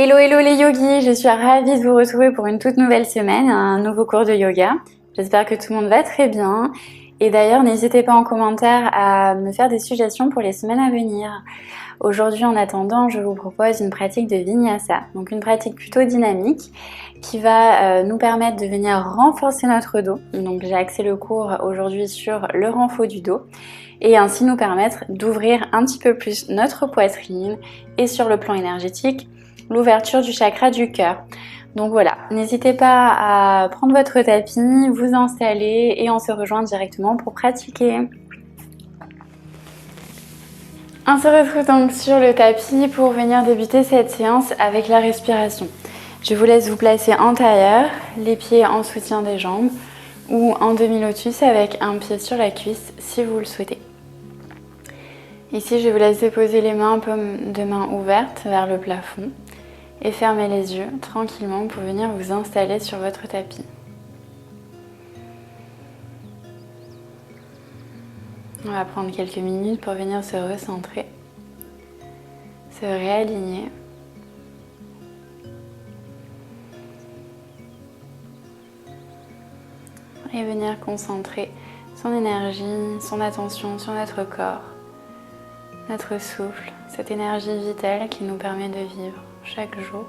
Hello hello les yogis, je suis ravie de vous retrouver pour une toute nouvelle semaine, un nouveau cours de yoga. J'espère que tout le monde va très bien. Et d'ailleurs, n'hésitez pas en commentaire à me faire des suggestions pour les semaines à venir. Aujourd'hui, en attendant, je vous propose une pratique de Vinyasa, donc une pratique plutôt dynamique qui va nous permettre de venir renforcer notre dos. Donc j'ai axé le cours aujourd'hui sur le renfort du dos et ainsi nous permettre d'ouvrir un petit peu plus notre poitrine et sur le plan énergétique, l'ouverture du chakra du cœur. Donc voilà, n'hésitez pas à prendre votre tapis, vous installer et on se rejoint directement pour pratiquer. On se retrouve donc sur le tapis pour venir débuter cette séance avec la respiration. Je vous laisse vous placer en tailleur, les pieds en soutien des jambes ou en demi-lotus avec un pied sur la cuisse si vous le souhaitez. Ici, je vous laisse déposer les mains, paumes de main ouvertes vers le plafond et fermer les yeux tranquillement pour venir vous installer sur votre tapis. On va prendre quelques minutes pour venir se recentrer, se réaligner. Et venir concentrer son énergie, son attention sur notre corps, notre souffle, cette énergie vitale qui nous permet de vivre chaque jour.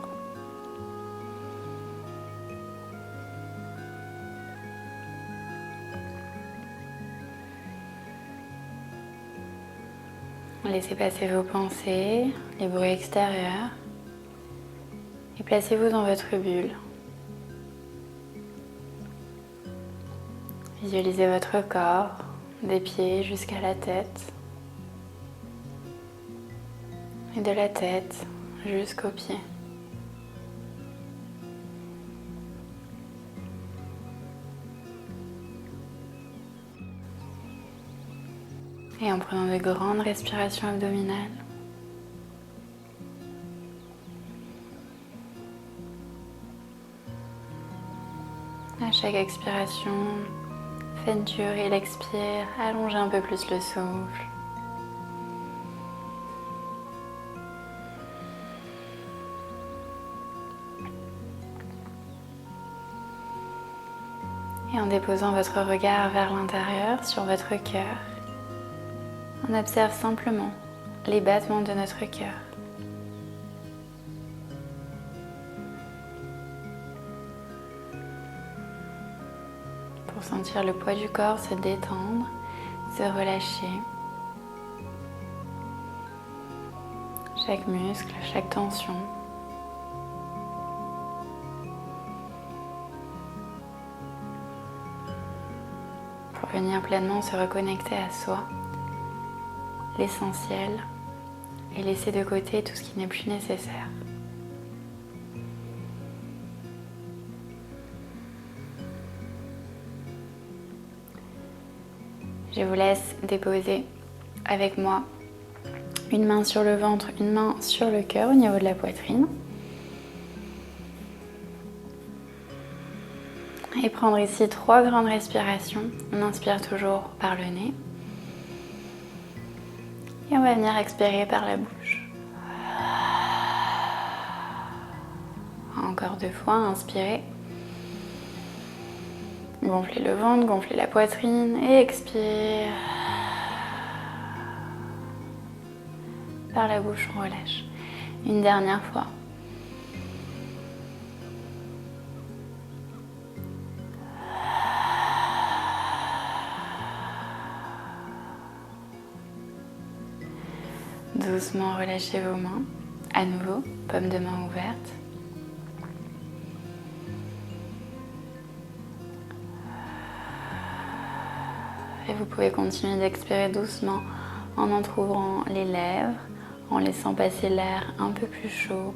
Laissez passer vos pensées, les bruits extérieurs et placez-vous dans votre bulle. Visualisez votre corps, des pieds jusqu'à la tête et de la tête jusqu'aux pieds. Et en prenant de grandes respirations abdominales, à chaque expiration, faites durer l'expire, allongez un peu plus le souffle. Et en déposant votre regard vers l'intérieur, sur votre cœur, on observe simplement les battements de notre cœur. Pour sentir le poids du corps se détendre, se relâcher. Chaque muscle, chaque tension. Pour venir pleinement se reconnecter à soi, l'essentiel, et laisser de côté tout ce qui n'est plus nécessaire. Je vous laisse déposer avec moi une main sur le ventre, une main sur le cœur au niveau de la poitrine. Et prendre ici 3 grandes respirations. On inspire toujours par le nez. Et on va venir expirer par la bouche. Encore 2 fois, inspirez. Gonflez le ventre, gonflez la poitrine et expire. Par la bouche, on relâche. Une dernière fois. Doucement relâchez vos mains. À nouveau, paume de main ouverte. Et vous pouvez continuer d'expirer doucement en entr'ouvrant les lèvres, en laissant passer l'air un peu plus chaud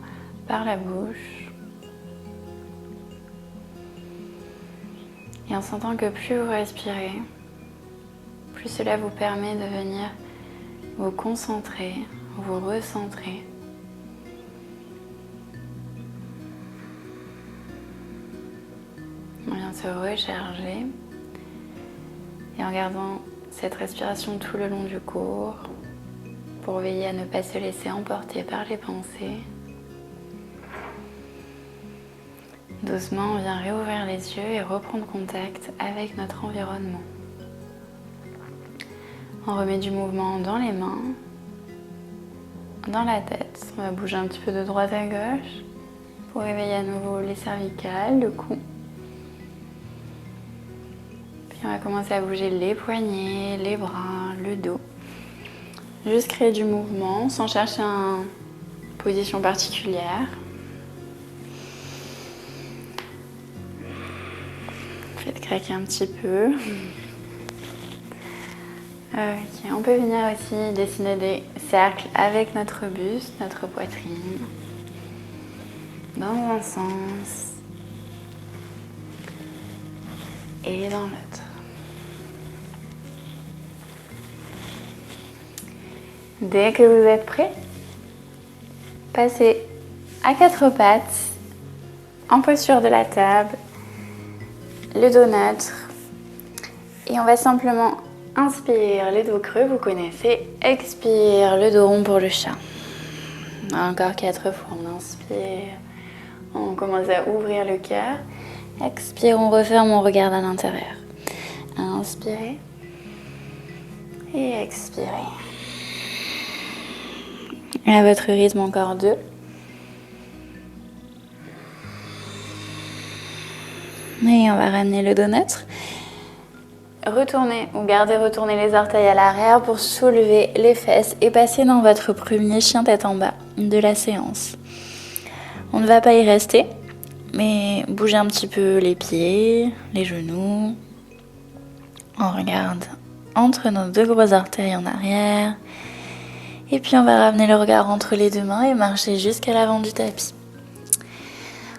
par la bouche. Et en sentant que plus vous respirez, plus cela vous permet de venir vous concentrer, vous recentrer. On vient se recharger. Et en gardant cette respiration tout le long du cours, pour veiller à ne pas se laisser emporter par les pensées, Doucement, on vient réouvrir les yeux et reprendre contact avec notre environnement. On remet du mouvement dans les mains, dans la tête. On va bouger un petit peu de droite à gauche pour réveiller à nouveau les cervicales, le cou. Puis on va commencer à bouger les poignets, les bras, le dos. Juste créer du mouvement sans chercher une position particulière. Faites craquer un petit peu. Ok, on peut venir aussi dessiner des cercles avec notre buste, notre poitrine, dans un sens et dans l'autre. Dès que vous êtes prêt, passez à quatre pattes, en posture de la table, le dos neutre, et on va simplement inspire le dos creux, vous connaissez, expire le dos rond pour le chat. Encore 4 fois, on inspire, on commence à ouvrir le cœur, expire, on referme, on regarde à l'intérieur. Inspirez et expirez. À votre rythme, encore 2. Et on va ramener le dos neutre. Retournez ou gardez retourner les orteils à l'arrière pour soulever les fesses et passer dans votre premier chien tête en bas de la séance. On ne va pas y rester, mais bougez un petit peu les pieds, les genoux. On regarde entre nos deux gros orteils en arrière. Et puis on va ramener le regard entre les deux mains et marcher jusqu'à l'avant du tapis.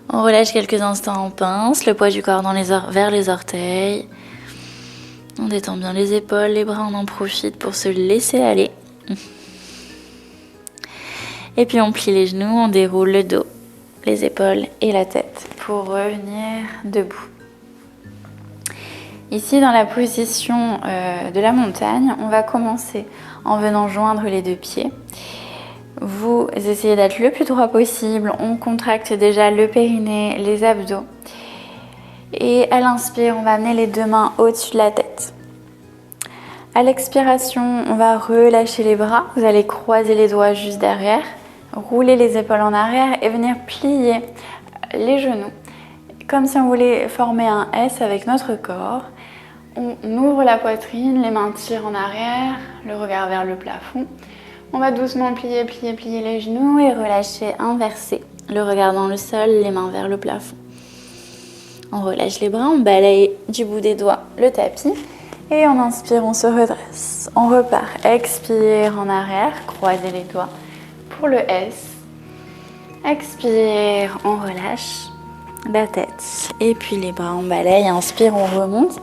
On relâche quelques instants en pince, le poids du corps vers les orteils. On détend bien les épaules, les bras, on en profite pour se laisser aller. Et puis on plie les genoux, on déroule le dos, les épaules et la tête pour revenir debout. Ici, dans la position de la montagne, on va commencer en venant joindre les deux pieds. Vous essayez d'être le plus droit possible. On contracte déjà le périnée, les abdos. Et à l'inspire, on va amener les deux mains au-dessus de la tête. À l'expiration, on va relâcher les bras. Vous allez croiser les doigts juste derrière, rouler les épaules en arrière et venir plier les genoux. Comme si on voulait former un S avec notre corps. On ouvre la poitrine, les mains tirent en arrière, le regard vers le plafond. On va doucement plier les genoux et relâcher, inverser. Le regard dans le sol, les mains vers le plafond. On relâche les bras, on balaye du bout des doigts le tapis. Et on inspire, on se redresse. On repart. Expire en arrière, croisez les doigts pour le S. Expire, on relâche la tête. Et puis les bras, on balaye. Inspire, on remonte.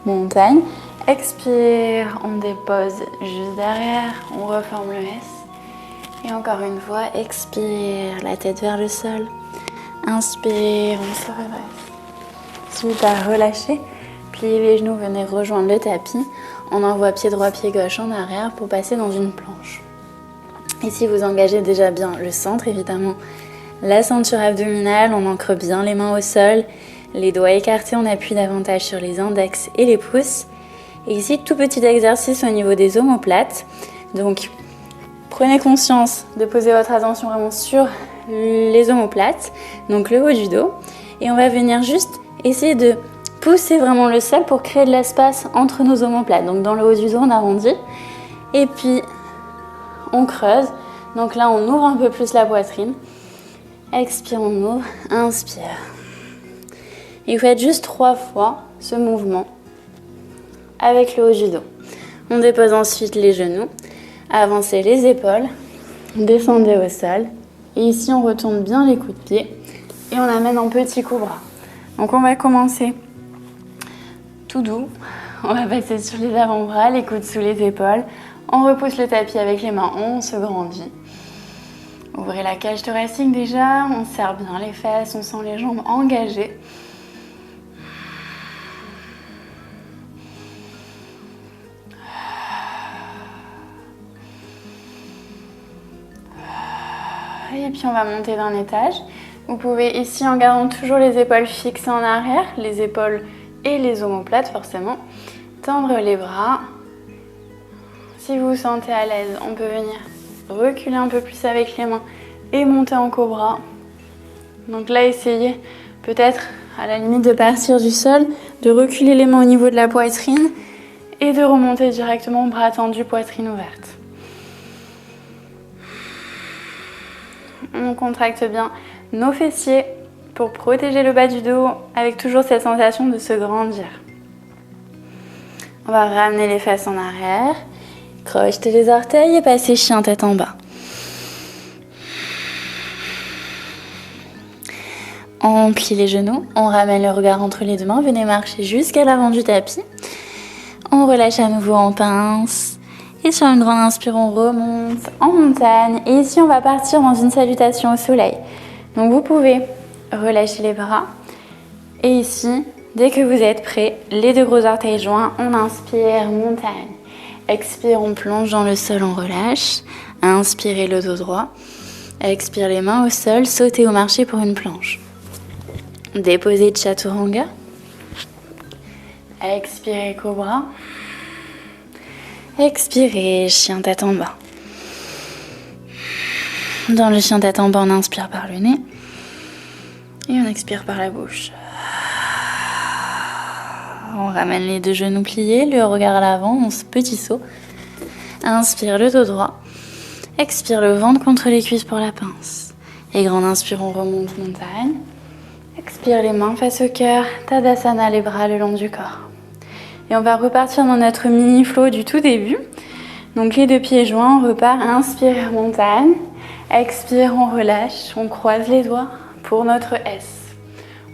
Montagne. Expire, on dépose juste derrière. On reforme le S. Et encore une fois, expire, la tête vers le sol. Inspire, on se redresse. Super, relâchez. Pliez les genoux, venez rejoindre le tapis. On envoie pied droit, pied gauche en arrière pour passer dans une planche. Ici, vous engagez déjà bien le centre, évidemment. La ceinture abdominale, on ancre bien les mains au sol. Les doigts écartés, on appuie davantage sur les index et les pouces. Et ici, tout petit exercice au niveau des omoplates. Donc, prenez conscience de poser votre attention vraiment sur les omoplates, donc le haut du dos. Et on va venir juste essayer de pousser vraiment le sol pour créer de l'espace entre nos omoplates. Donc dans le haut du dos, on arrondit. Et puis, on creuse. Donc là, on ouvre un peu plus la poitrine. Expire, on ouvre. Inspire. Et vous faites juste 3 fois ce mouvement avec le haut du dos. On dépose ensuite les genoux. Avancez les épaules. Descendez au sol. Et ici, on retourne bien les coups de pied. Et on amène en petit coup bras. Donc on va commencer tout doux. On va passer sur les avant-bras, les coudes sous les épaules. On repousse le tapis avec les mains, on se grandit. Ouvrez la cage thoracique déjà, on serre bien les fesses, on sent les jambes engagées. Et puis on va monter d'un étage. Vous pouvez ici, en gardant toujours les épaules fixées en arrière, les épaules et les omoplates forcément, tendre les bras. Si vous vous sentez à l'aise, on peut venir reculer un peu plus avec les mains et monter en cobra. Donc là, essayez peut-être à la limite de partir du sol, de reculer les mains au niveau de la poitrine et de remonter directement bras tendus, poitrine ouverte. On contracte bien nos fessiers pour protéger le bas du dos avec toujours cette sensation de se grandir. On va ramener les fesses en arrière, crocheter les orteils et passer chien tête en bas. On plie les genoux, on ramène le regard entre les deux mains, venez marcher jusqu'à l'avant du tapis. On relâche à nouveau en pince. Et sur une grande inspire, on remonte en montagne. Et ici, on va partir dans une salutation au soleil. Donc vous pouvez relâcher les bras. Et ici, dès que vous êtes prêts, les deux gros orteils joints, on inspire, montagne. Expire, on plonge dans le sol, on relâche. Inspirez le dos droit. Expire les mains au sol, sautez ou marchez pour une planche. Déposez Chaturanga. Expirez Cobra. Expirez chien tête en bas. Dans le chien tête en bas, on inspire par le nez. Et on expire par la bouche. On ramène les deux genoux pliés, le regard à l'avant, on se petit saut. Inspire le dos droit. Expire le ventre contre les cuisses pour la pince. Et grande inspire, on remonte montagne. Expire les mains face au cœur, Tadasana, les bras le long du corps. Et on va repartir dans notre mini flow du tout début. Donc les deux pieds joints, on repart, inspire, montagne. Expire, on relâche, on croise les doigts pour notre S.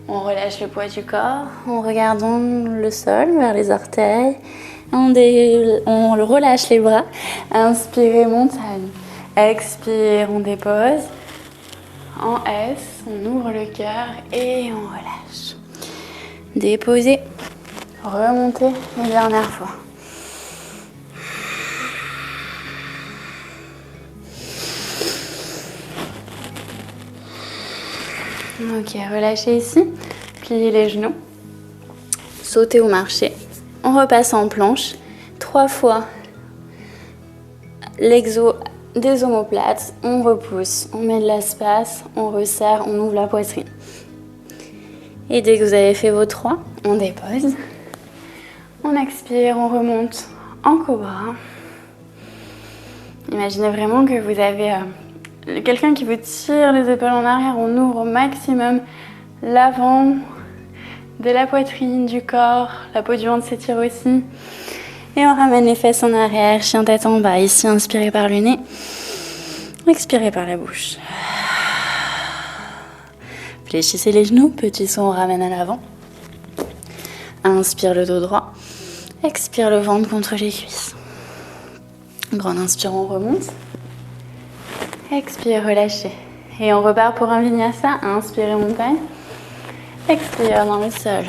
On relâche le poids du corps, on regarde le sol vers les orteils. On relâche les bras, inspire, montagne. Expire, on dépose. En S, on ouvre le cœur et on relâche. Déposez, remontez une dernière fois. Ok, relâchez ici, pliez les genoux, sautez ou marchez. On repasse en planche, 3 fois l'exo des omoplates, on repousse, on met de l'espace, on resserre, on ouvre la poitrine. Et dès que vous avez fait vos 3, on dépose. On expire, on remonte en cobra. Imaginez vraiment que vous avez quelqu'un qui vous tire les épaules en arrière. On ouvre au maximum l'avant de la poitrine, du corps. La peau du ventre s'étire aussi. Et on ramène les fesses en arrière, chien tête en bas. Ici, inspirez par le nez. Expirez par la bouche. Fléchissez les genoux. Petit saut, on ramène à l'avant. Inspire le dos droit. Expire le ventre contre les cuisses. Grande inspire, on remonte. Expire, relâchez. Et on repart pour un vinyasa. Inspirez, montagne. Expire dans le sol.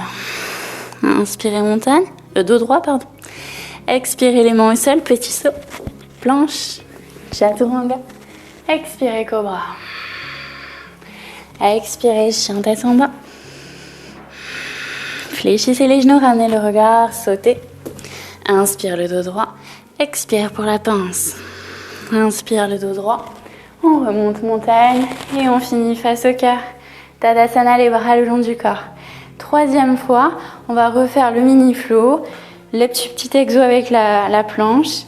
Inspirez, montagne. Le dos droit, pardon. Expirez les mains au sol, petit saut. Planche. Chaturanga. Expirez, cobra. Expirez, chien tête en bas. Fléchissez les genoux, ramenez le regard, sautez. Inspire le dos droit. Expire pour la pince. Inspire le dos droit. On remonte montagne et on finit face au cœur. Tadasana, les bras le long du corps. 3e fois, on va refaire le mini flow, le petit exo avec la planche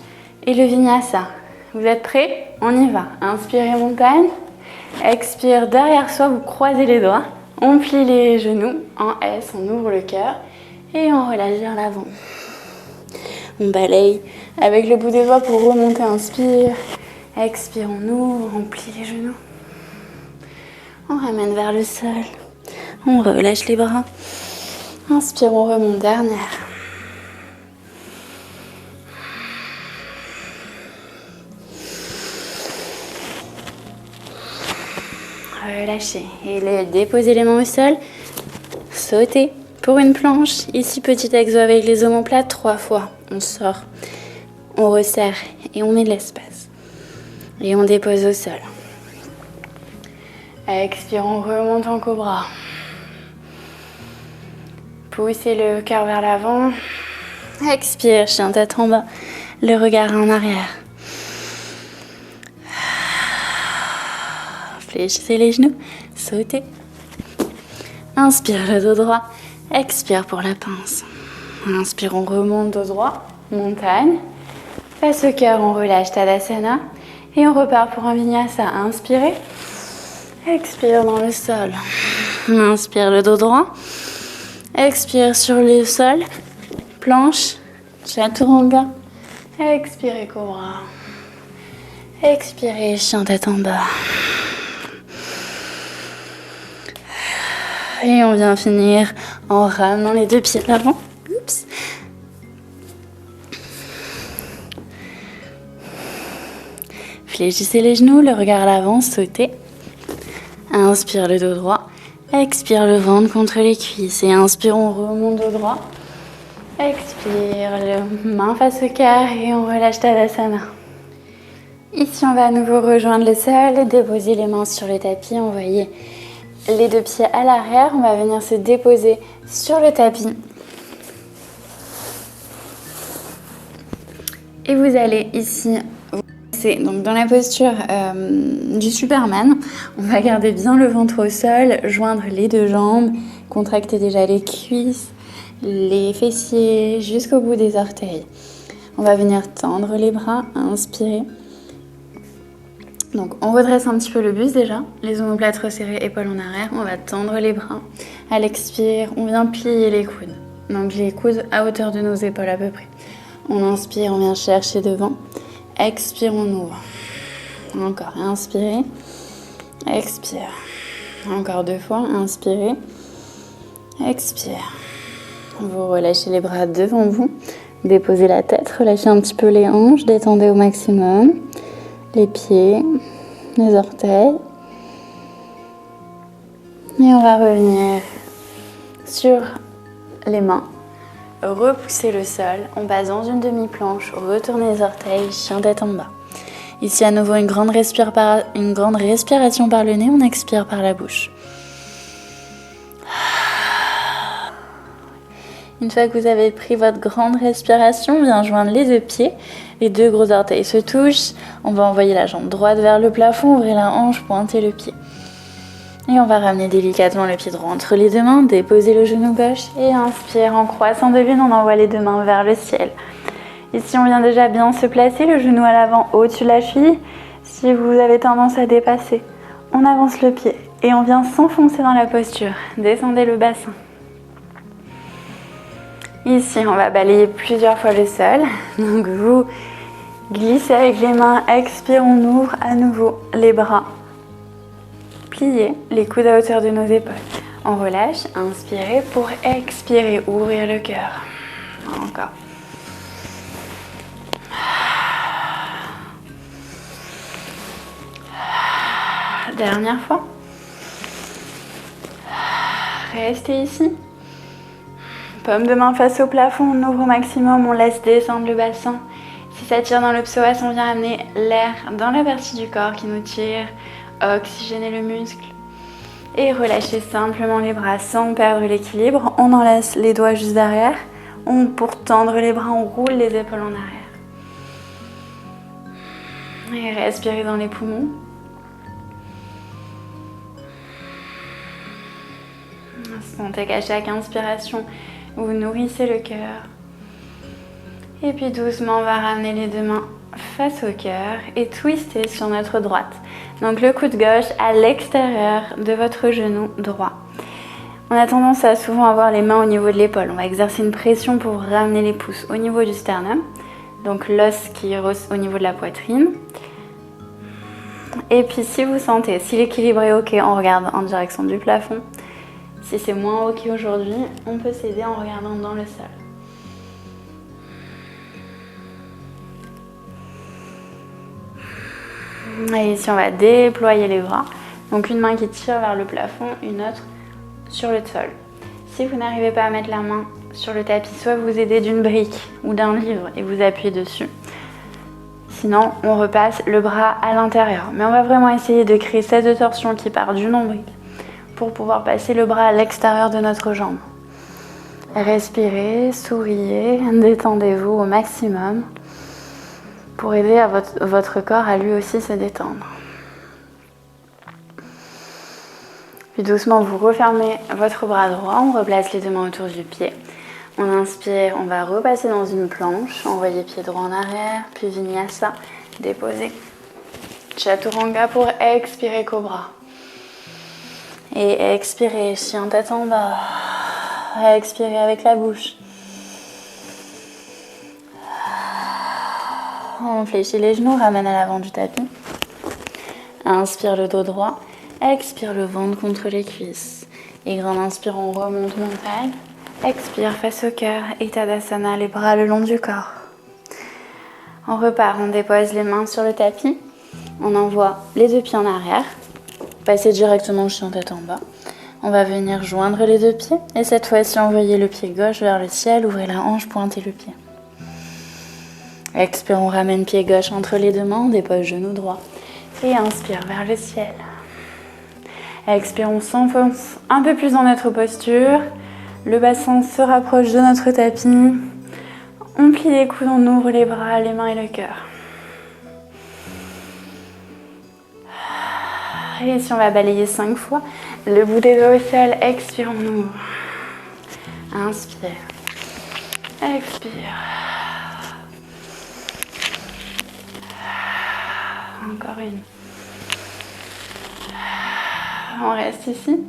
et le vinyasa. Vous êtes prêts? On y va. Inspirez montagne. Expire derrière soi, vous croisez les doigts. On plie les genoux en S, on ouvre le cœur et on relâche vers l'avant. On balaye avec le bout des doigts pour remonter. Inspire. Expire, on ouvre, on plie les genoux. On ramène vers le sol. On relâche les bras. Inspire, on remonte, dernière. Relâchez et déposez les mains au sol. Sautez pour une planche. Ici, petit exo avec les omoplates 3 fois. On sort, on resserre et on met de l'espace. Et on dépose au sol. Expire, on remonte en cobra. Poussez le cœur vers l'avant. Expire, chien tête en bas. Le regard en arrière. Fléchissez les genoux. Sautez. Inspire le dos droit. Expire pour la pince. Inspire, on remonte dos droit. Montagne. Face au cœur, on relâche Tadasana. Et on repart pour un vinyasa. Inspirez. Expire dans le sol. Inspire le dos droit. Expire sur le sol. Planche. Chaturanga. Expirez cobra. Expirez chien tête en bas. Et on vient finir en ramenant les deux pieds à l'avant. Oups. Fléchissez les genoux, le regard à l'avant, sautez. Inspire le dos droit. Expire le ventre contre les cuisses. Et inspire, on remonte dos droit. Expire, le main face au cœur et on relâche Tadasana. Ici, on va à nouveau rejoindre le sol, déposer les mains sur le tapis, envoyer les deux pieds à l'arrière. On va venir se déposer sur le tapis. Et vous allez ici vous placer donc dans la posture du Superman. On va garder bien le ventre au sol, joindre les deux jambes, contracter déjà les cuisses, les fessiers jusqu'au bout des orteils. On va venir tendre les bras, inspirer. Donc on redresse un petit peu le buste déjà, les omoplates resserrées, épaules en arrière, on va tendre les bras. À l'expire, on vient plier les coudes. Donc les coudes à hauteur de nos épaules à peu près. On inspire, on vient chercher devant. Expire, on ouvre. Encore, inspirez. Expire. Encore deux fois, inspirez. Expire. Vous relâchez les bras devant vous. Déposez la tête, relâchez un petit peu les hanches, détendez au maximum. Les pieds, les orteils. Et on va revenir sur les mains. Repoussez le sol. On passe dans une demi-planche. Retournez les orteils, chien tête en bas. Ici à nouveau une grande respiration par le nez. On expire par la bouche. Une fois que vous avez pris votre grande respiration, on vient joindre les deux pieds. Les deux gros orteils se touchent. On va envoyer la jambe droite vers le plafond, ouvrir la hanche, pointer le pied. Et on va ramener délicatement le pied droit entre les deux mains, déposer le genou gauche et inspire en croissant de lune, on envoie les deux mains vers le ciel. Ici, on vient déjà bien se placer, le genou à l'avant au-dessus de la cheville. Si vous avez tendance à dépasser, on avance le pied et on vient s'enfoncer dans la posture. Descendez le bassin. Ici, on va balayer plusieurs fois le sol. Donc, vous glissez avec les mains, expire, on ouvre à nouveau les bras. Pliez les coudes à hauteur de nos épaules. On relâche, inspirez pour expirer, ouvrir le cœur. Encore. Dernière fois. Restez ici. Paume de main face au plafond, on ouvre au maximum, on laisse descendre le bassin. Si ça tire dans le psoas, on vient amener l'air dans la partie du corps qui nous tire, oxygéner le muscle. Et relâchez simplement les bras sans perdre l'équilibre. On en laisse les doigts juste derrière. Pour tendre les bras, on roule les épaules en arrière. Et respirez dans les poumons. Sentez qu'à chaque inspiration, vous nourrissez le cœur. Et puis doucement, on va ramener les deux mains face au cœur et twister sur notre droite. Donc le coude gauche à l'extérieur de votre genou droit. On a tendance à souvent avoir les mains au niveau de l'épaule. On va exercer une pression pour ramener les pouces au niveau du sternum. Donc l'os qui est au niveau de la poitrine. Et puis si vous sentez, si l'équilibre est ok, on regarde en direction du plafond. Si c'est moins ok aujourd'hui, on peut s'aider en regardant dans le sol. Et ici, on va déployer les bras. Donc une main qui tire vers le plafond, une autre sur le sol. Si vous n'arrivez pas à mettre la main sur le tapis, soit vous aidez d'une brique ou d'un livre et vous appuyez dessus. Sinon, on repasse le bras à l'intérieur. Mais on va vraiment essayer de créer cette torsion qui part du nombril pour pouvoir passer le bras à l'extérieur de notre jambe. Respirez, souriez, détendez-vous au maximum pour aider à votre corps à lui aussi se détendre. Puis doucement, vous refermez votre bras droit, on replace les deux mains autour du pied. On inspire, on va repasser dans une planche, envoyer pied droit en arrière, puis Vinyasa, déposer. Chaturanga pour expirer Cobra. Et expirez, chien tête en bas. Expirez avec la bouche. On fléchit les genoux, ramène à l'avant du tapis. Inspire le dos droit. Expire le ventre contre les cuisses. Et grande inspire, on remonte montagne. Expire face au cœur et Tadasana, les bras le long du corps. On repart, on dépose les mains sur le tapis. On envoie les deux pieds en arrière. Passer directement chien tête en bas. On va venir joindre les deux pieds. Et cette fois-ci, envoyer le pied gauche vers le ciel. Ouvrez la hanche, pointez le pied. Expire, on ramène pied gauche entre les deux mains. On dépose genou droit. Et inspire vers le ciel. Expire, on s'enfonce un peu plus dans notre posture. Le bassin se rapproche de notre tapis. On plie les coudes, on ouvre les bras, les mains et le cœur. Et ici, on va balayer 5 fois. Le bout des doigts au sol. Expire, on ouvre. Inspire. Expire. Encore une. On reste ici.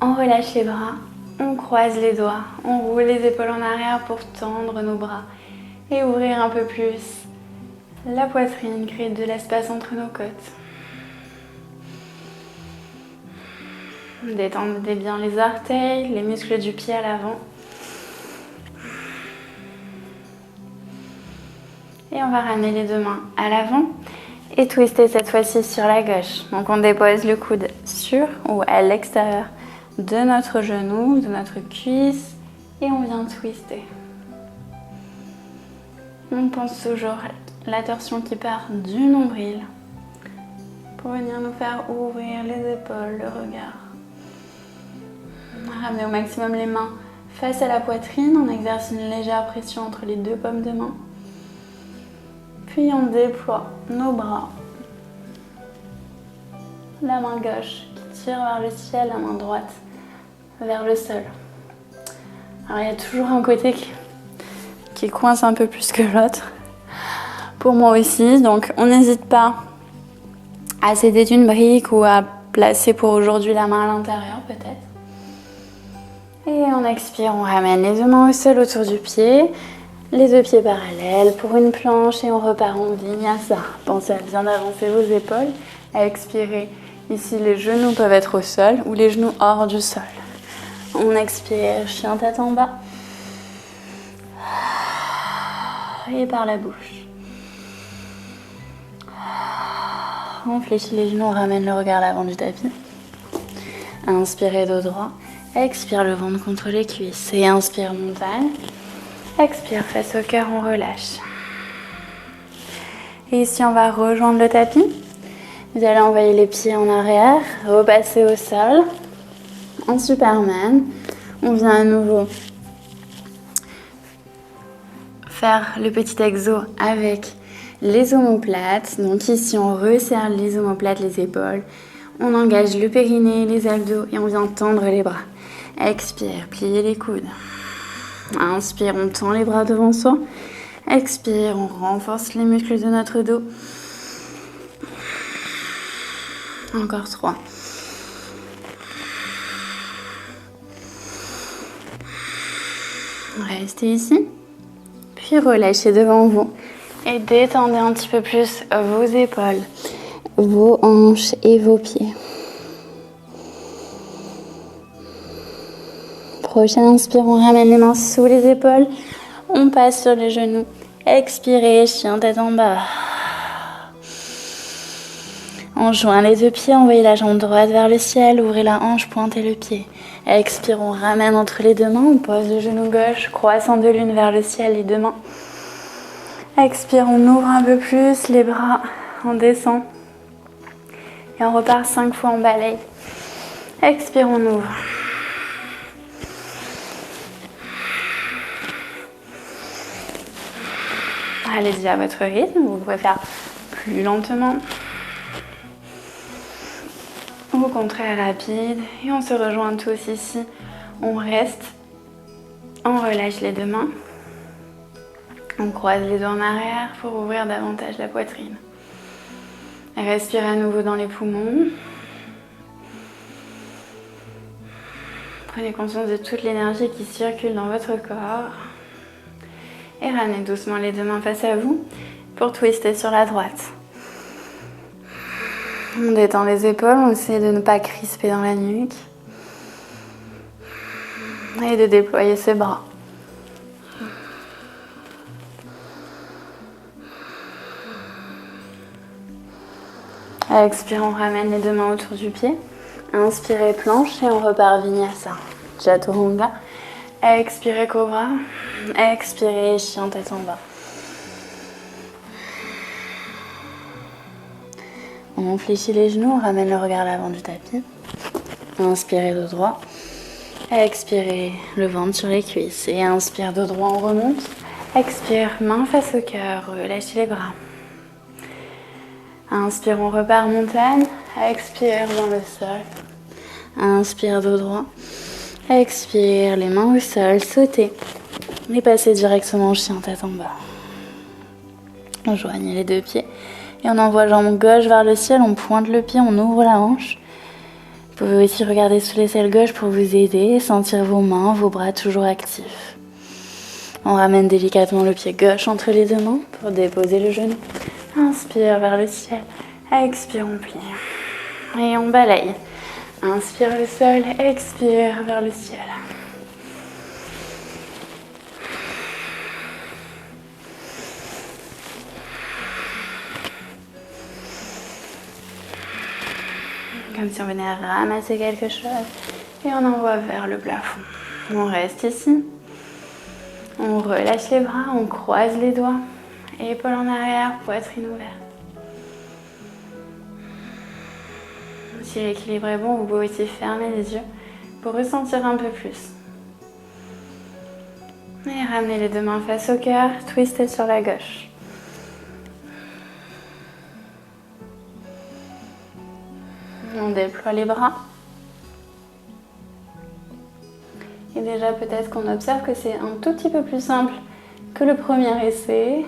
On relâche les bras. On croise les doigts. On roule les épaules en arrière pour tendre nos bras. Et ouvrir un peu plus la poitrine. Créer de l'espace entre nos côtes. Détendez bien les orteils, les muscles du pied à l'avant. Et on va ramener les deux mains à l'avant et twister cette fois-ci sur la gauche. Donc on dépose le coude sur ou à l'extérieur de notre genou, de notre cuisse et on vient twister. On pense toujours la torsion qui part du nombril pour venir nous faire ouvrir les épaules, le regard. Ramenez au maximum les mains face à la poitrine. On exerce une légère pression entre les deux paumes de main. Puis on déploie nos bras. La main gauche qui tire vers le ciel, la main droite vers le sol. Alors il y a toujours un côté qui coince un peu plus que l'autre. Pour moi aussi, donc on n'hésite pas à s'aider d'une brique ou à placer pour aujourd'hui la main à l'intérieur peut-être. Et on expire, on ramène les deux mains au sol autour du pied, les deux pieds parallèles pour une planche et on repart en Vinyasa. Pensez à bien avancer vos épaules, à expirer. Ici, les genoux peuvent être au sol ou les genoux hors du sol. On expire, chien tête en bas. Et par la bouche. On fléchit les genoux, on ramène le regard à l'avant du tapis. Inspirez dos droit. Expire le ventre contre les cuisses et inspire montagne. Expire face au cœur, on relâche. Et ici, on va rejoindre le tapis. Vous allez envoyer les pieds en arrière, repasser au sol en Superman. On vient à nouveau faire le petit exo avec les omoplates. Donc ici, on resserre les omoplates, les épaules. On engage le périnée, les abdos et on vient tendre les bras. Expire, pliez les coudes. Inspire, on tend les bras devant soi. Expire, on renforce les muscles de notre dos. Encore 3. Restez ici. Puis relâchez devant vous. Et détendez un petit peu plus vos épaules, vos hanches et vos pieds. Prochaine inspire, on ramène les mains sous les épaules. On passe sur les genoux. Expirez, chien tête en bas. On joint les deux pieds, envoyez la jambe droite vers le ciel, ouvrez la hanche, pointez le pied. Expire, on ramène entre les deux mains, on pose le genou gauche, croissant de lune vers le ciel, les deux mains. Expire, on ouvre un peu plus les bras, on descend. Et on repart 5 fois en balaye. Expire, on ouvre. Allez-y à votre rythme, vous pouvez faire plus lentement. Ou au contraire rapide. Et on se rejoint tous ici. On reste. On relâche les deux mains. On croise les doigts en arrière pour ouvrir davantage la poitrine. Respirez à nouveau dans les poumons. Prenez conscience de toute l'énergie qui circule dans votre corps. Et ramenez doucement les deux mains face à vous pour twister sur la droite. On détend les épaules, on essaie de ne pas crisper dans la nuque. Et de déployer ses bras. Expire, on ramène les deux mains autour du pied. Inspirez, planche et on repart Vinyasa. Chaturanga. Expirez, cobra. Expirez, chien tête en bas. On fléchit les genoux, on ramène le regard à l'avant du tapis. Inspirez dos droit. Expirez le ventre sur les cuisses. Et inspire dos droit, on remonte. Expire, main face au cœur, relâchez les bras. Inspire, on repart montagne. Expire dans le sol. Inspire dos droit. Expire, les mains au sol, sautez. Et passez directement au chien tête en bas. On joigne les deux pieds. Et on envoie jambe gauche vers le ciel. On pointe le pied, on ouvre la hanche. Vous pouvez aussi regarder sous l'aisselle gauche pour vous aider. Sentir vos mains, vos bras toujours actifs. On ramène délicatement le pied gauche entre les deux mains pour déposer le genou. Inspire vers le ciel. Expire, on plie. Et on balaye. Inspire le sol. Expire vers le ciel. Comme si on venait ramasser quelque chose. Et on envoie vers le plafond. On reste ici. On relâche les bras. On croise les doigts. Épaules en arrière, poitrine ouverte. Si l'équilibre est bon, vous pouvez aussi fermer les yeux pour ressentir un peu plus. Et ramenez les deux mains face au cœur, twistez sur la gauche. On déploie les bras. Et déjà, peut-être qu'on observe que c'est un tout petit peu plus simple que le premier essai.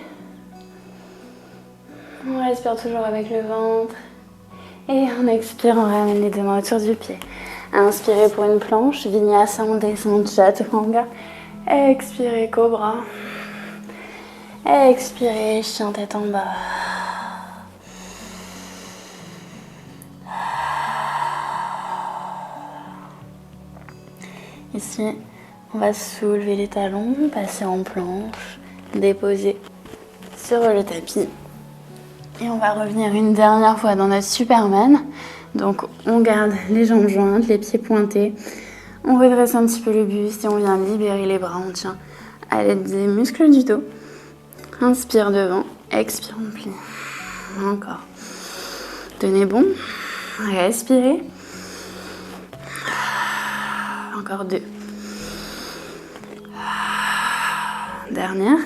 On respire toujours avec le ventre. Et on expire, on ramène les deux mains autour du pied. Inspirez pour une planche, Vinyasa, on descend, Chaturanga. Expirez, cobra. Expirez, chien tête en bas. Ici, on va soulever les talons, passer en planche, déposer sur le tapis. Et on va revenir une dernière fois dans notre Superman. Donc on garde les jambes jointes, les pieds pointés. On redresse un petit peu le buste et on vient libérer les bras. On tient à l'aide des muscles du dos. Inspire devant, expire, on plie. Encore. Tenez bon. Respirez. Encore 2. Dernière.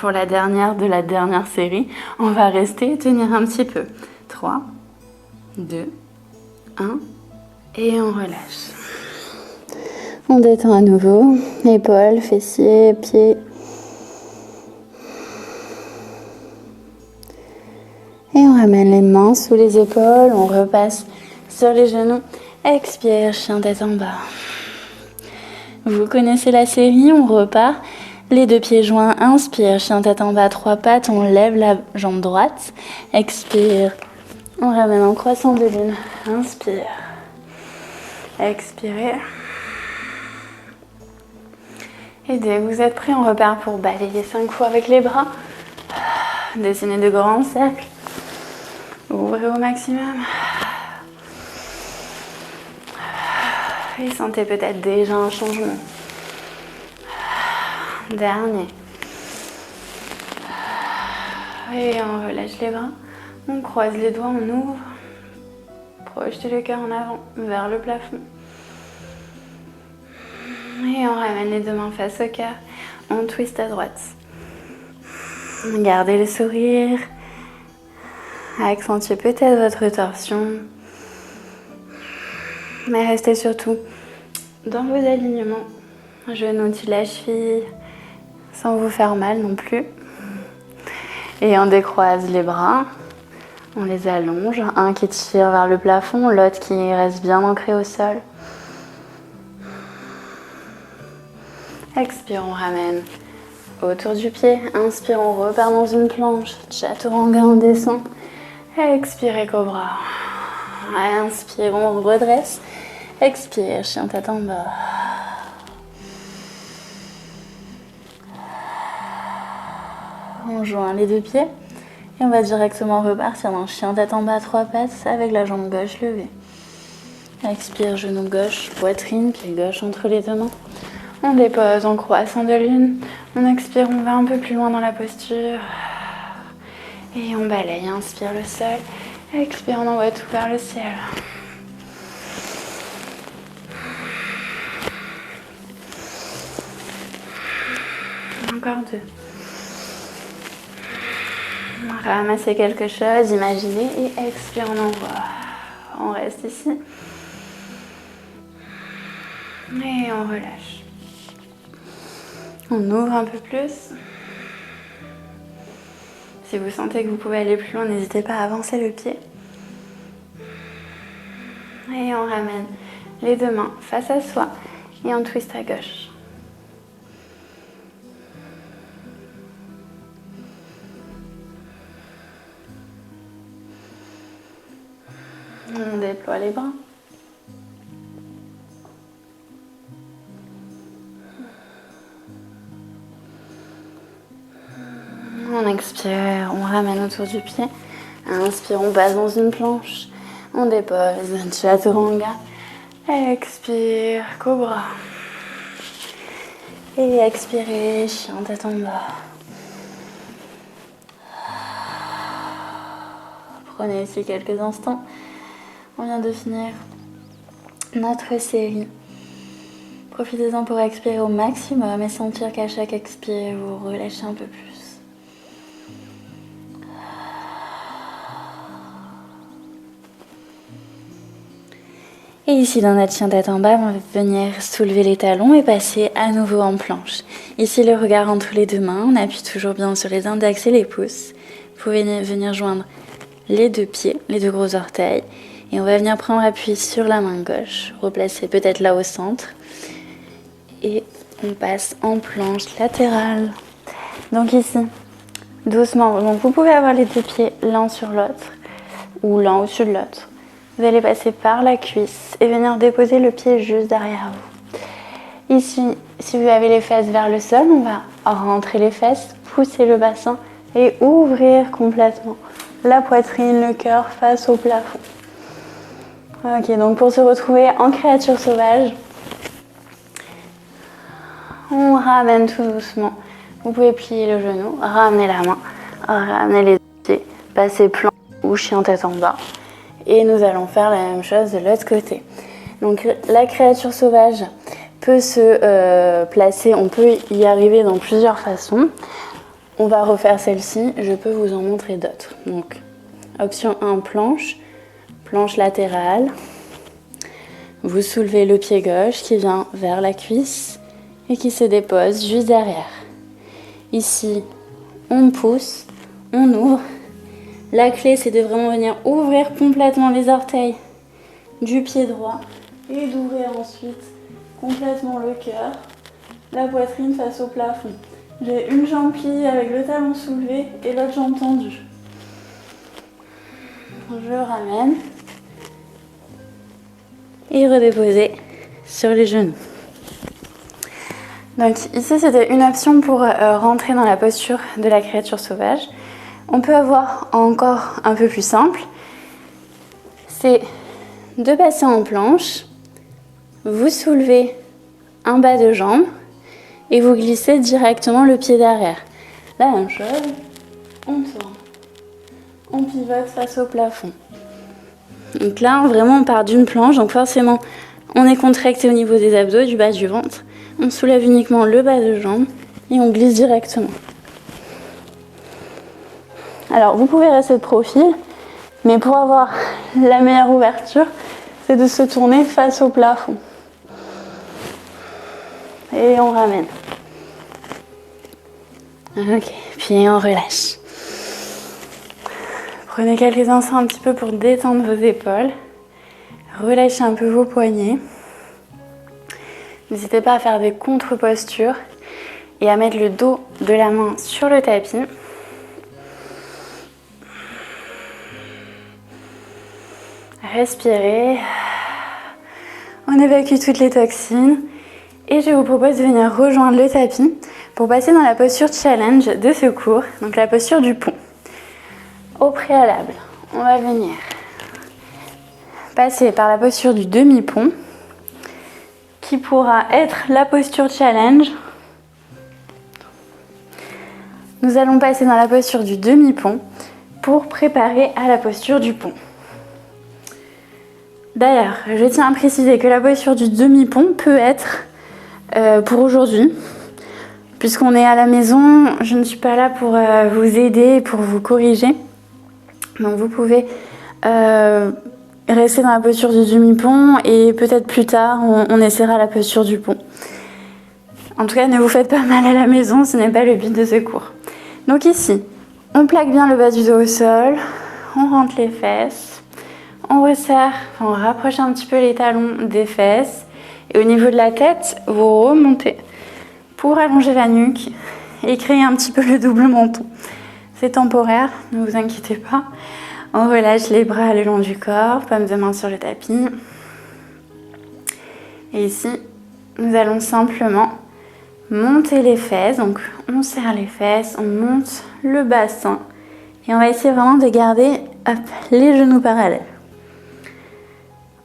Pour la dernière de la dernière série, on va rester et tenir un petit peu. 3, 2, 1 et on relâche. On détend à nouveau, épaules, fessiers, pieds. Et on ramène les mains sous les épaules, on repasse sur les genoux. Expire, chien tête en bas. Vous connaissez la série, on repart. Les deux pieds joints, inspire, chien tête en bas, 3 pattes, on lève la jambe droite. Expire, on ramène en croissant de lune. Inspire. Expirez. Et dès que vous êtes prêts, on repart pour balayer 5 fois avec les bras. Dessinez de grands cercles. Ouvrez au maximum. Et sentez peut-être déjà un changement. Dernier. Et on relâche les bras. On croise les doigts, on ouvre. Projetez le cœur en avant, vers le plafond. Et on ramène les deux mains face au cœur. On twist à droite. Gardez le sourire. Accentuez peut-être votre torsion. Mais restez surtout dans vos alignements. Genoux au-dessus de la cheville, sans vous faire mal non plus. Et on décroise les bras. On les allonge. Un qui tire vers le plafond, l'autre qui reste bien ancré au sol. Expire, on ramène autour du pied. Inspire, on repart dans une planche. Chaturanga, on descend. Expirez, cobra. Inspire, on redresse. Expire, chien tête en bas. On joint les deux pieds. Et on va directement repartir dans chien tête en bas, 3 pattes, avec la jambe gauche levée. Expire, genou gauche, poitrine, pied gauche entre les deux mains. On dépose en croissant de lune. On expire, on va un peu plus loin dans la posture. Et on balaye, inspire le sol. Expire, on envoie tout vers le ciel. Encore 2. Ramassez quelque chose, imaginez et expire, on envoie. On reste ici. Et on relâche. On ouvre un peu plus. Si vous sentez que vous pouvez aller plus loin, n'hésitez pas à avancer le pied. Et on ramène les deux mains face à soi et on twist à gauche. On déploie les bras. On expire, on ramène autour du pied. Inspire, on passe dans une planche. On dépose, chaturanga. Expire, cobra. Et expirez, chien tête en bas. Prenez ici quelques instants. On vient de finir notre série. Profitez-en pour expirer au maximum et sentir qu'à chaque expire, vous relâchez un peu plus. Et ici, dans notre chien tête en bas, on va venir soulever les talons et passer à nouveau en planche. Ici, le regard entre les deux mains. On appuie toujours bien sur les index et les pouces. Vous pouvez venir joindre les deux pieds, les deux gros orteils. Et on va venir prendre appui sur la main gauche. Replacer peut-être là au centre. Et on passe en planche latérale. Donc ici, doucement. Donc vous pouvez avoir les deux pieds l'un sur l'autre ou l'un au-dessus de l'autre. Vous allez passer par la cuisse et venir déposer le pied juste derrière vous. Ici, si vous avez les fesses vers le sol, on va rentrer les fesses, pousser le bassin et ouvrir complètement la poitrine, le cœur face au plafond. Ok, donc pour se retrouver en créature sauvage, on ramène tout doucement. Vous pouvez plier le genou, ramener la main, ramener les pieds, passer plan ou chien tête en bas. Et nous allons faire la même chose de l'autre côté. Donc la créature sauvage peut se placer, on peut y arriver dans plusieurs façons. On va refaire celle-ci, je peux vous en montrer d'autres. Donc option 1, planche, planche latérale. Vous soulevez le pied gauche qui vient vers la cuisse et qui se dépose juste derrière. Ici, on pousse, on ouvre. La clé, c'est de vraiment venir ouvrir complètement les orteils du pied droit et d'ouvrir ensuite complètement le cœur, la poitrine face au plafond. J'ai une jambe pliée avec le talon soulevé et l'autre jambe tendue. Je ramène et redéposer sur les genoux. Donc ici, c'était une option pour rentrer dans la posture de la créature sauvage. On peut avoir encore un peu plus simple, c'est de passer en planche, vous soulevez un bas de jambe et vous glissez directement le pied derrière. La même chose, on tourne on pivote face au plafond. Donc là, vraiment, on part d'une planche, donc forcément, on est contracté au niveau des abdos, du bas du ventre. On soulève uniquement le bas de jambe et on glisse directement. Alors, vous pouvez rester de profil, mais pour avoir la meilleure ouverture, c'est de se tourner face au plafond. Et on ramène. Ok, puis on relâche. Prenez quelques instants un petit peu pour détendre vos épaules. Relâchez un peu vos poignets. N'hésitez pas à faire des contre-postures et à mettre le dos de la main sur le tapis. Respirez. On évacue toutes les toxines. Et je vous propose de venir rejoindre le tapis pour passer dans la posture challenge de ce cours, donc la posture du pont. Au préalable, on va venir passer par la posture du demi-pont, qui pourra être la posture challenge. Nous allons passer dans la posture du demi-pont pour préparer à la posture du pont. D'ailleurs, je tiens à préciser que la posture du demi-pont peut être pour aujourd'hui. Puisqu'on est à la maison, je ne suis pas là pour vous aider, pour vous corriger. Donc vous pouvez rester dans la posture du demi-pont et peut-être plus tard, on essaiera la posture du pont. En tout cas, ne vous faites pas mal à la maison, ce n'est pas le but de ce cours. Donc ici, on plaque bien le bas du dos au sol, on rentre les fesses, on resserre, on rapproche un petit peu les talons des fesses. Et au niveau de la tête, vous remontez pour allonger la nuque et créer un petit peu le double menton. C'est temporaire, ne vous inquiétez pas. On relâche les bras le long du corps, paume de main sur le tapis. Et ici, nous allons simplement monter les fesses. Donc, on serre les fesses, on monte le bassin. Et on va essayer vraiment de garder les genoux parallèles.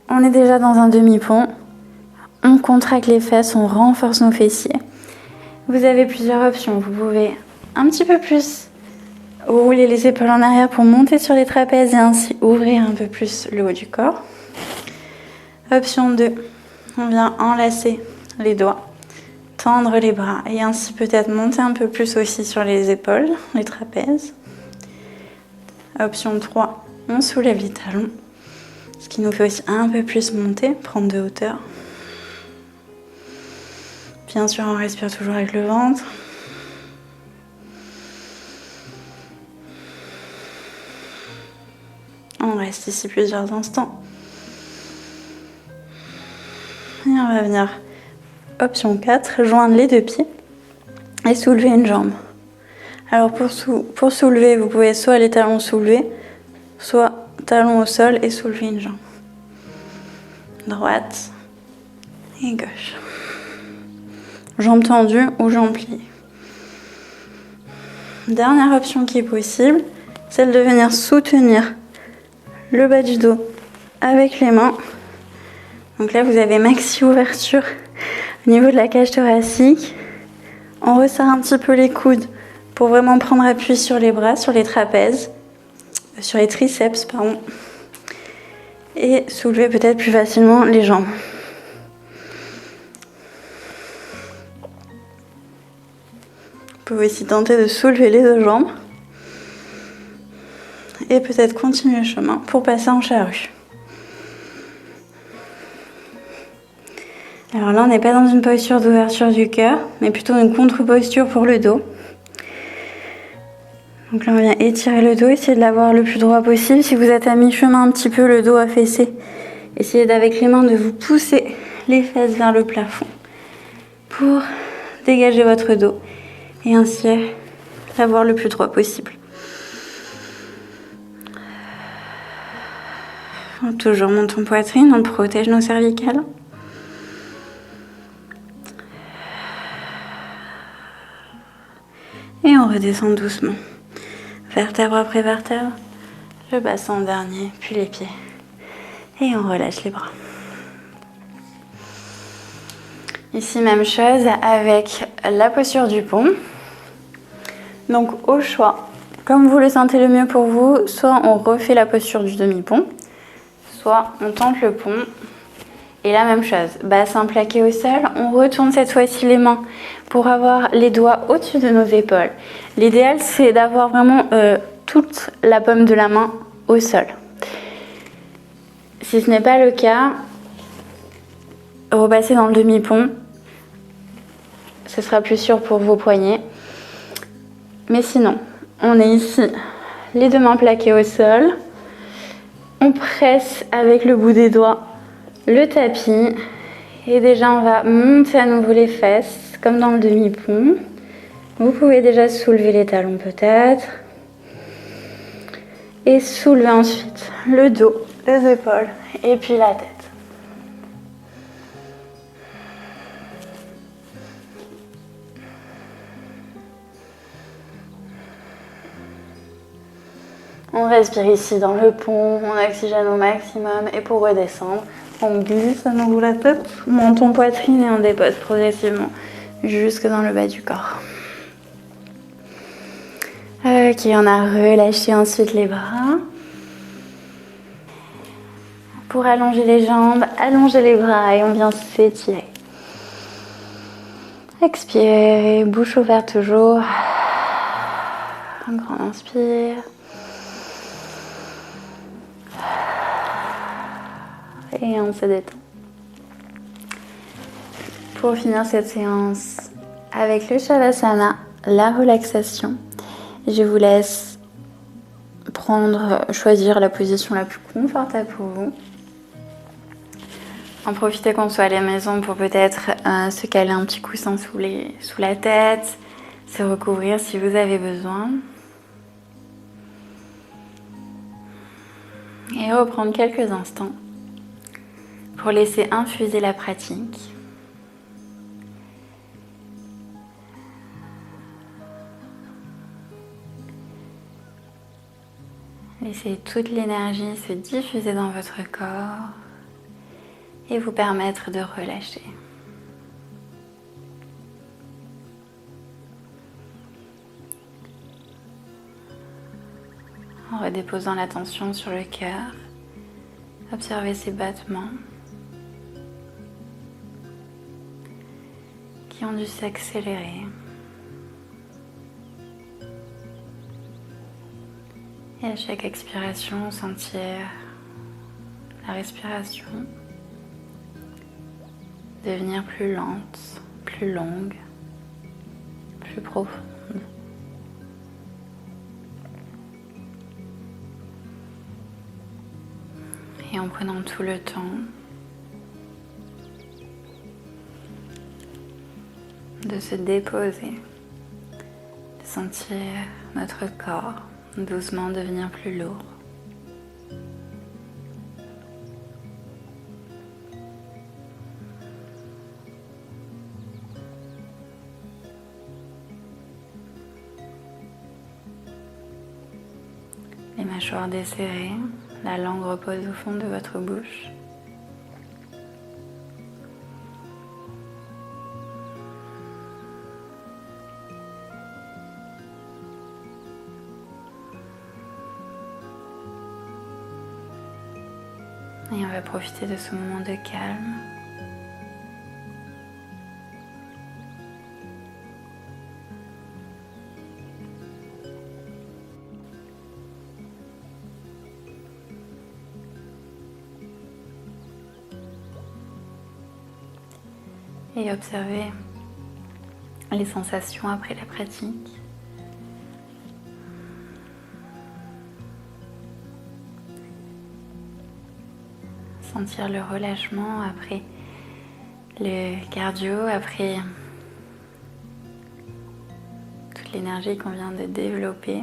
On est déjà dans un demi-pont. On contracte les fesses, on renforce nos fessiers. Vous avez plusieurs options. Vous pouvez un petit peu plus rouler les épaules en arrière pour monter sur les trapèzes et ainsi ouvrir un peu plus le haut du corps. Option 2, on vient enlacer les doigts, tendre les bras et ainsi peut-être monter un peu plus aussi sur les épaules, les trapèzes. Option 3, on soulève les talons, ce qui nous fait aussi un peu plus monter, prendre de hauteur. Bien sûr, on respire toujours avec le ventre. On reste ici plusieurs instants. Et on va venir, option 4, joindre les deux pieds et soulever une jambe. Alors pour soulever, vous pouvez soit les talons soulevés, soit talons au sol et soulever une jambe. Droite et gauche. Jambes tendues ou jambes pliées. Dernière option qui est possible, celle de venir soutenir le bas du dos avec les mains. Donc là, vous avez maxi ouverture au niveau de la cage thoracique. On resserre un petit peu les coudes pour vraiment prendre appui sur les bras, sur les trapèzes, sur les triceps, pardon. Et soulever peut-être plus facilement les jambes. Vous pouvez aussi tenter de soulever les deux jambes et peut-être continuer le chemin pour passer en charrue. Alors là, on n'est pas dans une posture d'ouverture du cœur, mais plutôt une contre-posture pour le dos. Donc là, on vient étirer le dos, essayer de l'avoir le plus droit possible. Si vous êtes à mi-chemin, un petit peu le dos affaissé, essayez avec les mains de vous pousser les fesses vers le plafond pour dégager votre dos et ainsi l'avoir le plus droit possible. Toujours montons poitrine, on protège nos cervicales. Et on redescend doucement. Vertèbre après vertèbre, le bassin en dernier, puis les pieds. Et on relâche les bras. Ici, même chose avec la posture du pont. Donc, au choix, Comme vous le sentez le mieux pour vous, soit on refait la posture du demi-pont, soit on tente le pont. Et la même chose, bassin plaqué au sol, on retourne cette fois-ci les mains pour avoir les doigts au-dessus de nos épaules. L'idéal, c'est d'avoir vraiment toute la paume de la main au sol. Si ce n'est pas le cas, repassez dans le demi-pont. Ce sera plus sûr pour vos poignets. Mais sinon, on est ici, les deux mains plaquées au sol. On presse avec le bout des doigts le tapis. Et déjà, on va monter à nouveau les fesses, comme dans le demi-pont. Vous pouvez déjà soulever les talons peut-être. Et soulever ensuite le dos, les épaules et puis la tête. On respire ici dans le pont, on oxygène au maximum et pour redescendre, on glisse à nouveau la tête, menton, poitrine et on dépose progressivement jusque dans le bas du corps. Ok, on a relâché ensuite les bras. Pour allonger les jambes, allonger les bras et on vient s'étirer. Expirez, bouche ouverte toujours. Un grand inspire. Et on se détend. Pour finir cette séance avec le Shavasana, la relaxation, je vous laisse choisir la position la plus confortable pour vous. En profitez qu'on soit à la maison pour peut-être se caler un petit coussin sous la tête, se recouvrir si vous avez besoin. Et reprendre quelques instants pour laisser infuser la pratique. Laissez toute l'énergie se diffuser dans votre corps et vous permettre de relâcher. En redéposant l'attention sur le cœur, observez ses battements qui ont dû s'accélérer. Et à chaque expiration, sentir la respiration devenir plus lente, plus longue, plus profonde. Et en prenant tout le temps de se déposer, de sentir notre corps doucement devenir plus lourd. Les mâchoires desserrées, la langue repose au fond de votre bouche. Et on va profiter de ce moment de calme. Et observer les sensations après la pratique. Sentir le relâchement après le cardio, après toute l'énergie qu'on vient de développer.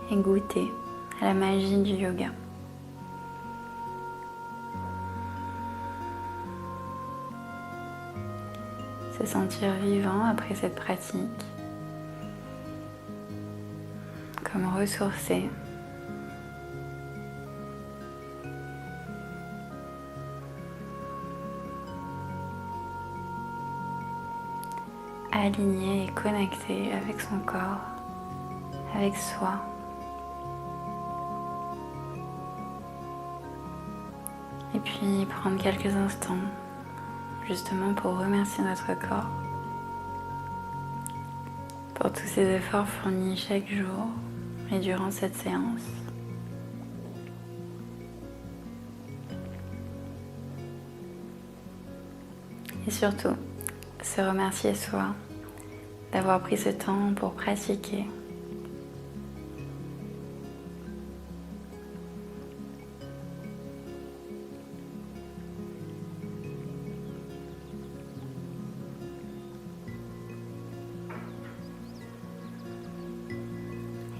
Et goûter à la magie du yoga. Se sentir vivant après cette pratique. me ressourcer. Aligné et connecté avec son corps, avec soi. Et puis prendre quelques instants justement pour remercier notre corps pour tous ces efforts fournis chaque jour et durant cette séance. Et surtout, se remercier soi d'avoir pris ce temps pour pratiquer.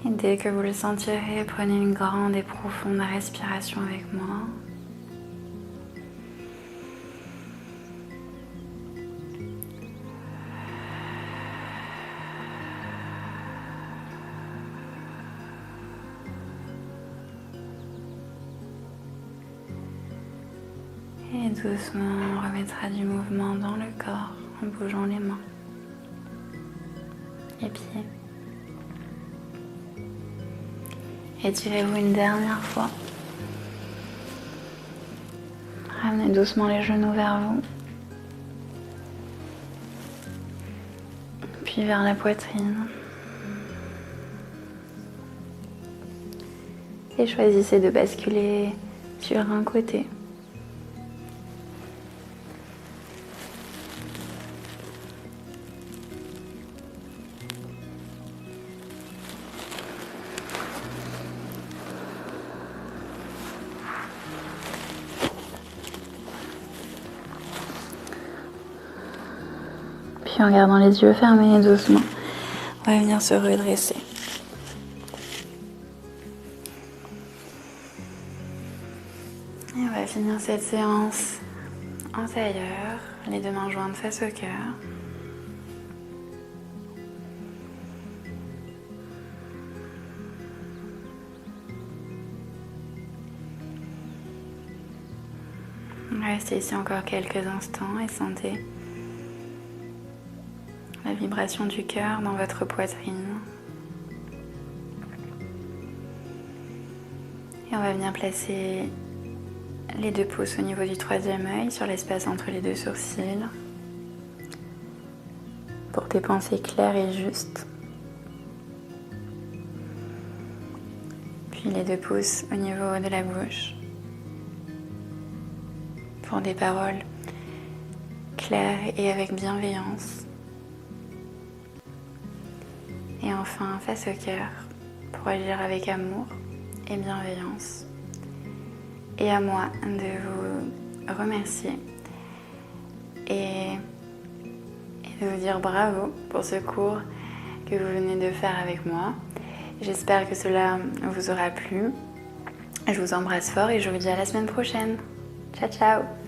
Et dès que vous le sentirez, prenez une grande et profonde respiration avec moi. Et doucement, on remettra du mouvement dans le corps en bougeant les mains, les pieds. Étirez-vous une dernière fois. Ramenez doucement les genoux vers vous. Puis vers la poitrine. Et choisissez de basculer sur un côté. Puis en gardant les yeux fermés doucement, on va venir se redresser. Et on va finir cette séance en tailleur, les deux mains jointes face au cœur. Restez ici encore quelques instants et sentez la vibration du cœur dans votre poitrine. Et on va venir placer les deux pouces au niveau du troisième œil sur l'espace entre les deux sourcils pour des pensées claires et justes. Puis les deux pouces au niveau de la bouche pour des paroles claires et avec bienveillance. Et enfin, face au cœur, pour agir avec amour et bienveillance. Et à moi de vous remercier et de vous dire bravo pour ce cours que vous venez de faire avec moi. J'espère que cela vous aura plu. Je vous embrasse fort et je vous dis à la semaine prochaine. Ciao, ciao!